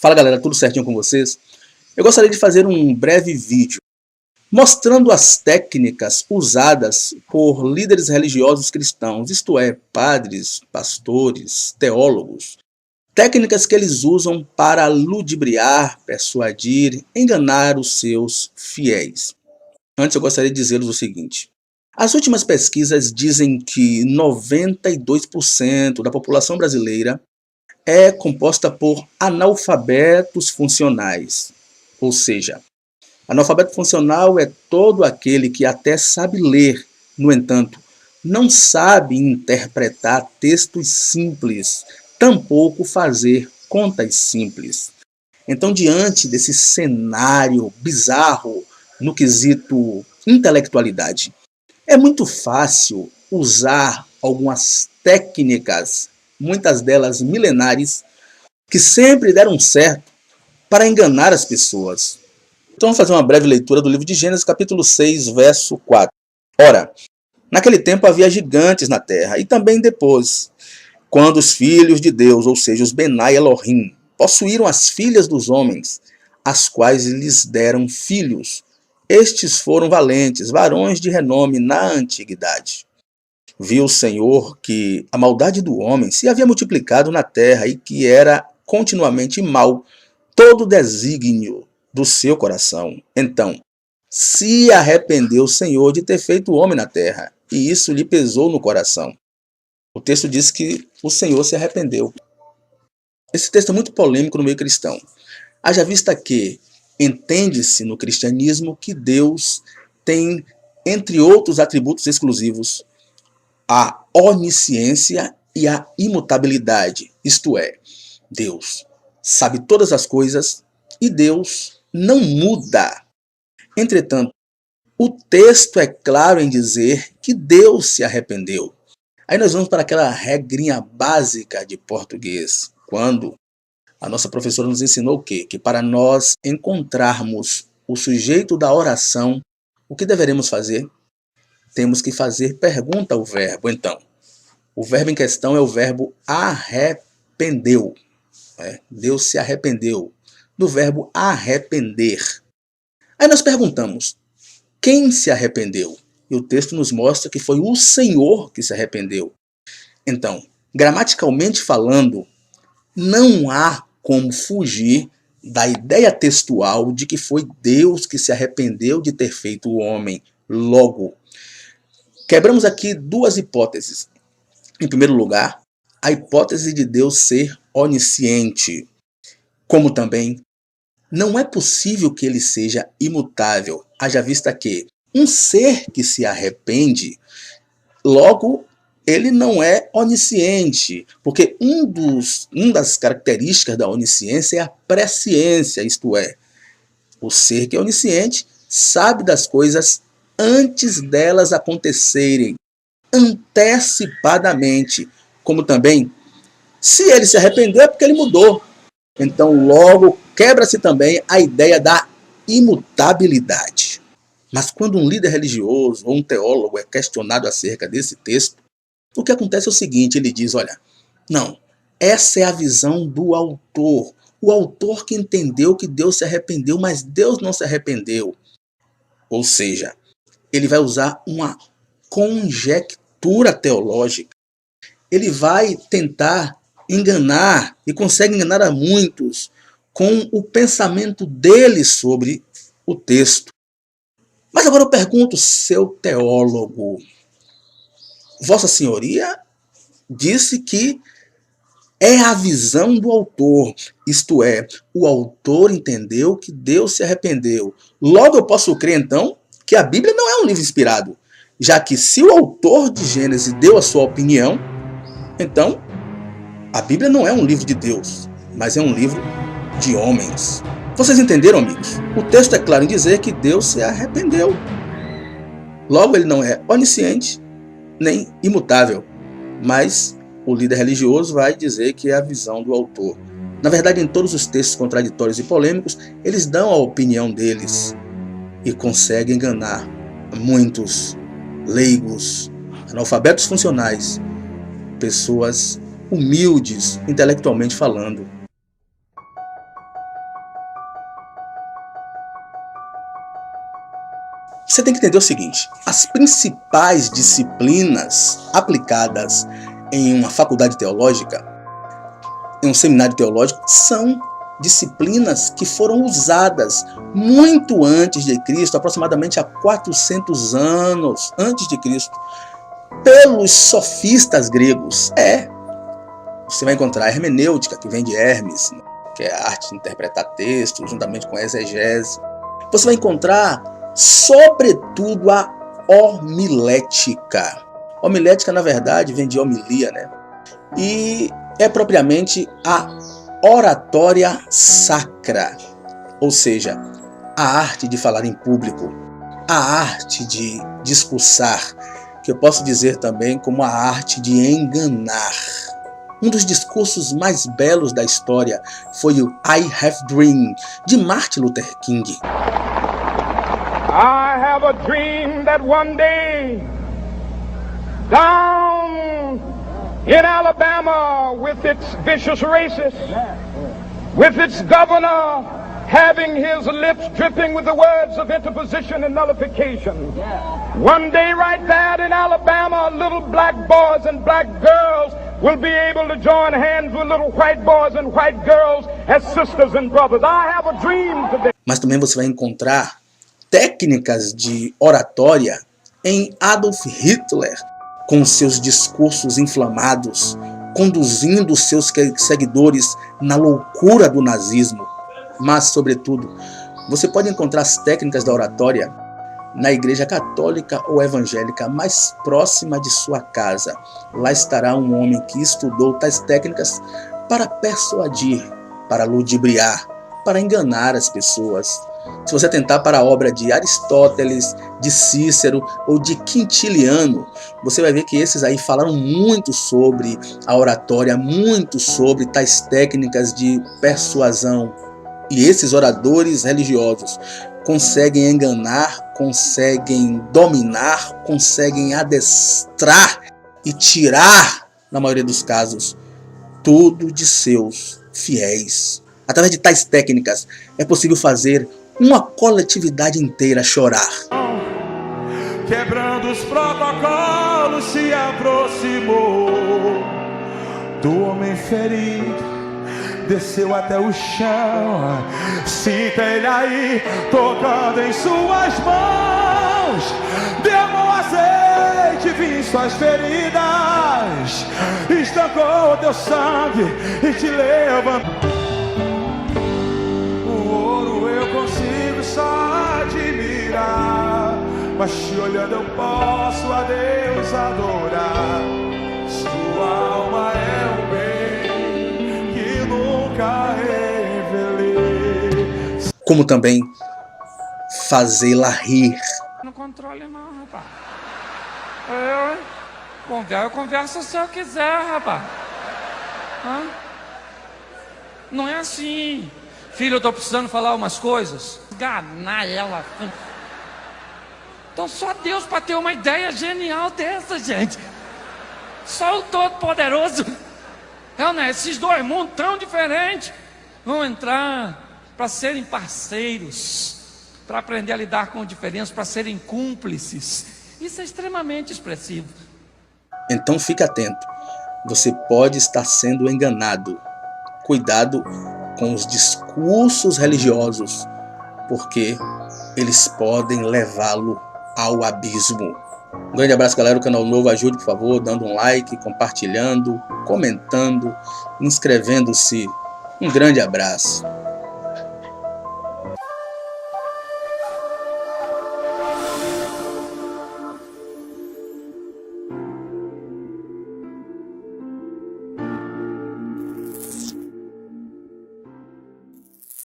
Fala galera, tudo certinho com vocês? Eu gostaria de fazer um breve vídeo mostrando as técnicas usadas por líderes religiosos cristãos, isto é, padres, pastores, teólogos. Técnicas que eles usam para ludibriar, persuadir, enganar os seus fiéis. Antes eu gostaria de dizer-lhes o seguinte. As últimas pesquisas dizem que 92% da população brasileira é composta por analfabetos funcionais. Ou seja, analfabeto funcional é todo aquele que até sabe ler, no entanto, não sabe interpretar textos simples, tampouco fazer contas simples. Então, diante desse cenário bizarro no quesito intelectualidade, é muito fácil usar algumas técnicas, muitas delas milenares, que sempre deram certo para enganar as pessoas. Então vamos fazer uma breve leitura do livro de Gênesis, capítulo 6, verso 4. Ora, naquele tempo havia gigantes na terra, e também depois, quando os filhos de Deus, ou seja, os Benai Elohim, possuíram as filhas dos homens, as quais lhes deram filhos. Estes foram valentes, varões de renome na antiguidade. Viu o Senhor que a maldade do homem se havia multiplicado na terra e que era continuamente mau todo o desígnio do seu coração. Então, se arrependeu o Senhor de ter feito o homem na terra, e isso lhe pesou no coração. O texto diz que o Senhor se arrependeu. Esse texto é muito polêmico no meio cristão. Haja vista que entende-se no cristianismo que Deus tem, entre outros atributos exclusivos, a onisciência e a imutabilidade. Isto é, Deus sabe todas as coisas e Deus não muda. Entretanto, o texto é claro em dizer que Deus se arrependeu. Aí nós vamos para aquela regrinha básica de português, quando a nossa professora nos ensinou o quê? Que para nós encontrarmos o sujeito da oração, o que deveremos fazer? Temos que fazer pergunta ao verbo. Então, o verbo em questão é o verbo arrependeu. Deus se arrependeu. Do verbo arrepender. Aí nós perguntamos, quem se arrependeu? E o texto nos mostra que foi o Senhor que se arrependeu. Então, gramaticalmente falando, não há como fugir da ideia textual de que foi Deus que se arrependeu de ter feito o homem. Logo, quebramos aqui duas hipóteses. Em primeiro lugar, a hipótese de Deus ser onisciente, como também não é possível que ele seja imutável, haja vista que um ser que se arrepende, logo ele não é onisciente, porque uma das características da onisciência é a presciência, isto é, o ser que é onisciente sabe das coisas antes delas acontecerem, antecipadamente, como também, se ele se arrependeu é porque ele mudou. Então logo quebra-se também a ideia da imutabilidade. Mas quando um líder religioso ou um teólogo é questionado acerca desse texto, o que acontece é o seguinte, ele diz, olha, não, essa é a visão do autor. O autor que entendeu que Deus se arrependeu, mas Deus não se arrependeu. Ou seja, ele vai usar uma conjectura teológica. Ele vai tentar enganar, e consegue enganar a muitos, com o pensamento dele sobre o texto. Mas agora eu pergunto, seu teólogo, Vossa Senhoria disse que é a visão do autor, isto é, o autor entendeu que Deus se arrependeu. Logo eu posso crer então que a Bíblia não é um livro inspirado, já que se o autor de Gênesis deu a sua opinião, então a Bíblia não é um livro de Deus, mas é um livro de homens. Vocês entenderam, amigos? O texto é claro em dizer que Deus se arrependeu. Logo ele não é onisciente, nem imutável, mas o líder religioso vai dizer que é a visão do autor. Na verdade, em todos os textos contraditórios e polêmicos, eles dão a opinião deles e conseguem enganar muitos leigos, analfabetos funcionais, pessoas humildes, intelectualmente falando. Você tem que entender o seguinte: as principais disciplinas aplicadas em uma faculdade teológica, em um seminário teológico, são disciplinas que foram usadas muito antes de Cristo, aproximadamente há 400 anos antes de Cristo, pelos sofistas gregos. Você vai encontrar a hermenêutica, que vem de Hermes, que é a arte de interpretar textos, juntamente com a exegese. Você vai encontrar, sobretudo, a homilética. Homilética, na verdade, vem de homilia, né? E é propriamente a oratória sacra, ou seja, a arte de falar em público, a arte de discursar, que eu posso dizer também como a arte de enganar. Um dos discursos mais belos da história foi o I Have Dream, de Martin Luther King. I have a dream that one day, down in Alabama, with its vicious racists, with its governor having his lips dripping with the words of interposition and nullification. One day right there in Alabama, little black boys and black girls will be able to join hands with little white boys and white girls as sisters and brothers. I have a dream today. Mas também você vai encontrar técnicas de oratória em Adolf Hitler, com seus discursos inflamados, conduzindo seus seguidores na loucura do nazismo. Mas, sobretudo, você pode encontrar as técnicas da oratória na igreja católica ou evangélica mais próxima de sua casa. Lá estará um homem que estudou tais técnicas para persuadir, para ludibriar, para enganar as pessoas. Se você tentar para a obra de Aristóteles, de Cícero ou de Quintiliano, você vai ver que esses aí falaram muito sobre a oratória, muito sobre tais técnicas de persuasão. E esses oradores religiosos conseguem enganar, conseguem dominar, conseguem adestrar e tirar, na maioria dos casos, tudo de seus fiéis. Através de tais técnicas, é possível fazer uma coletividade inteira chorar. Quebrando os protocolos, se aproximou do homem ferido, desceu até o chão. Sinta ele aí, tocando em suas mãos. Derramou azeite, vinho em suas feridas, estancou teu sangue e te levantou. O ouro eu consigo só admirar, mas te olhando eu posso a Deus adorar. Sua alma é um bem que nunca revelei. Como também fazê-la rir. Não controle não, rapaz. Eu converso se eu quiser, rapaz. Não é assim. Filho, eu tô precisando falar umas coisas. Enganar ela. Então só Deus para ter uma ideia genial dessa, gente. Só o Todo-Poderoso. Esses dois mundos tão diferentes vão entrar para serem parceiros, para aprender a lidar com diferenças, para serem cúmplices. Isso é extremamente expressivo. Então fique atento. Você pode estar sendo enganado. Cuidado com os discursos religiosos, porque eles podem levá-lo ao abismo. Um grande abraço, galera do canal novo. Ajude, por favor, dando um like, compartilhando, comentando, inscrevendo-se. Um grande abraço.